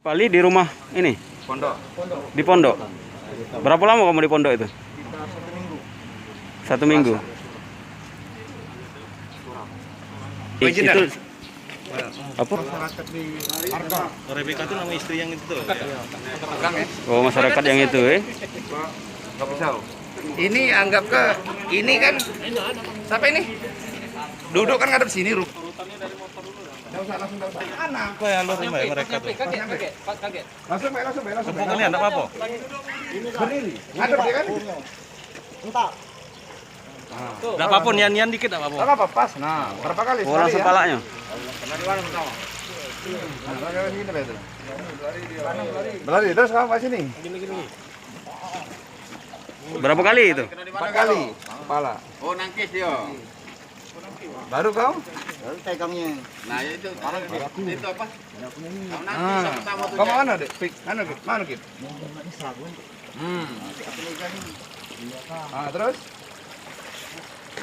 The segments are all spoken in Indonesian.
Bali di rumah ini? Pondok. Di pondok? Berapa lama kamu di pondok itu? Sekitar 1 minggu. 1 minggu? Itu apa? Masyarakat di Arga. Rebecca itu nama istri yang itu. Pegang ya. Oh, masyarakat yang itu Nggak pisau. Ini anggap ke ini kan siapa ini? Duduk kan ngadep sini, Ruk. Nggak usah langsung anak. Apa yang lo terima mereka tuh? Kaget. Langsung langsung. Pokoknya enggak apa-apa. Berdiri. Ngadep ya kan? Enggak apa-apa, nian-nian dikit enggak apa-apa. Enggak apa pas. Nah, berapa kali? Oh, langsung palanya? Berlari terus kamu ke sini. Berapa kali itu? 4 kali kepala. Oh, nangkis dia. Baru kau? Baru pegangnya. Nah, itu apa? Kau nangkis sama-sama tuh. Kau mana, Dek? Mana, Kit? Terus?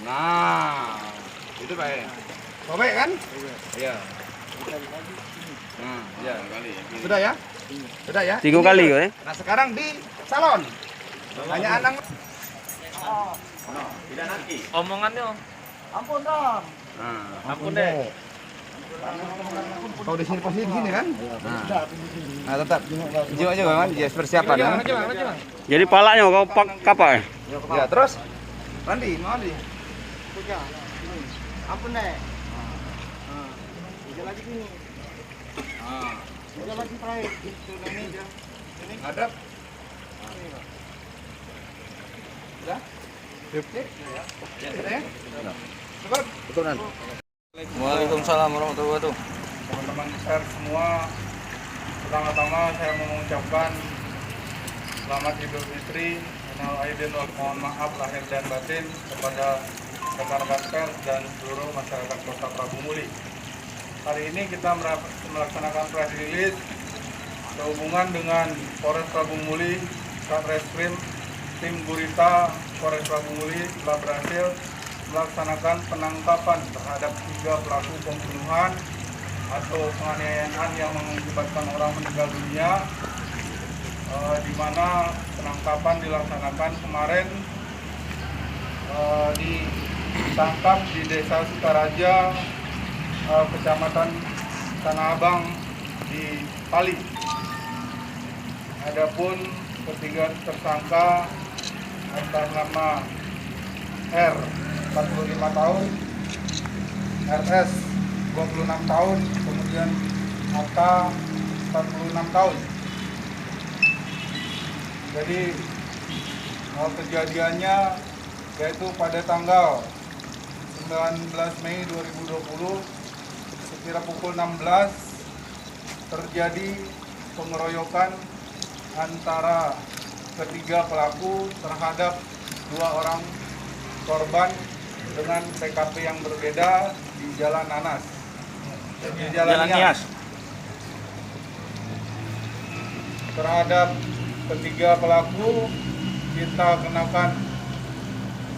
Nah, itu baik. Sobek kan? Iya. Nah, iya. Sudah ya? Sudah ya? 3 kali kok ya? Nah, sekarang di salon. Hanya Anang. Tidak nangkis. Omongannya, Ampun dong. ampun deh. Kau di sini posisi di sini kan? Nah, tetap. Jiwa juga kan? Ya, persiapan kan? Jadi palanya kau pak kapak ya? Ya, terus? Mandi. Ampun deh. Bisa lagi gini. Bisa lagi pahit. Gitu ini dia. Ngadep. Sudah? Sudah ya? Cepat. Waalaikumsalam warahmatullahi wabarakatuh. Teman-teman besar semua, pertama-tama saya mengucapkan selamat Idul Fitri, minal aidin wal mohon maaf lahir dan batin kepada rekan-rekan pers dan seluruh masyarakat Kota Prabu Muli. Hari ini kita melaksanakan press release sehubungan dengan Polres Prabu Muli, Satreskrim, tim Gurita Polres Prabu Muli telah berhasil melaksanakan penangkapan terhadap 3 pelaku pembunuhan atau penganiayaan yang mengakibatkan orang meninggal dunia, di mana penangkapan dilaksanakan kemarin ditangkap di Desa Sukaraja, Kecamatan Tanah Abang di Pali. Adapun ketiga tersangka atas nama R 45 tahun, RS 26 tahun, kemudian AK 46 tahun. Jadi kejadiannya yaitu pada tanggal 19 Mei 2020 sekira pukul 16 terjadi pengeroyokan antara ketiga pelaku terhadap 2 orang korban dengan TKP yang berbeda di Jalan Nanas. Di Jalan Nias. Terhadap ketiga pelaku kita kenakan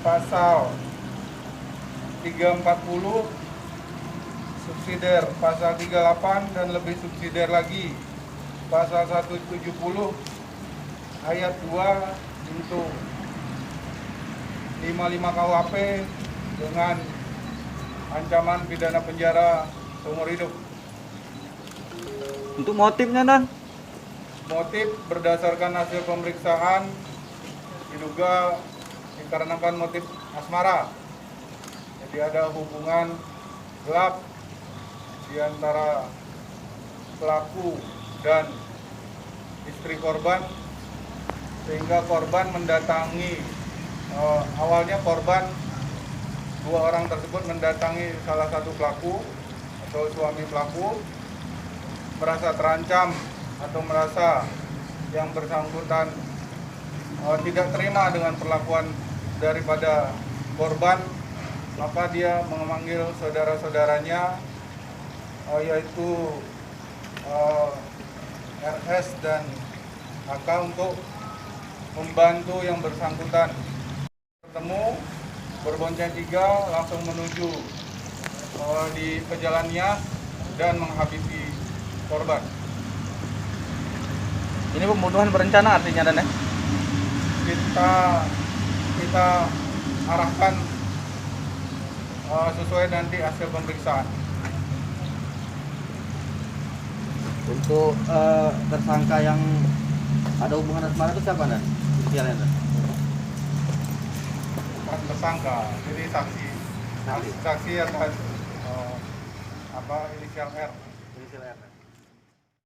pasal 340 subsidiar, pasal 38 dan lebih subsidiar lagi pasal 170 ayat 2 untuk 55 KUHP dengan ancaman pidana penjara seumur hidup. Untuk motifnya, Dan? Motif berdasarkan hasil pemeriksaan diduga dikarenakan motif asmara. Jadi ada hubungan gelap di antara pelaku dan istri korban, sehingga korban mendatangi awalnya korban 2 orang tersebut mendatangi salah satu pelaku atau suami pelaku, merasa terancam atau merasa yang bersangkutan tidak terima dengan perlakuan daripada korban, maka dia memanggil saudara-saudaranya yaitu RS dan AK untuk membantu yang bersangkutan. Bertemu berbonceng 3 langsung menuju di pejalannya dan menghabisi korban. Ini pembunuhan berencana artinya Dan ya? Kita arahkan sesuai nanti hasil pemeriksaan. Untuk tersangka yang ada hubungan asmara itu siapa Dan? Inisialnya Dan? Bukan tersangka, jadi saksi atas inisial R. Inisial R.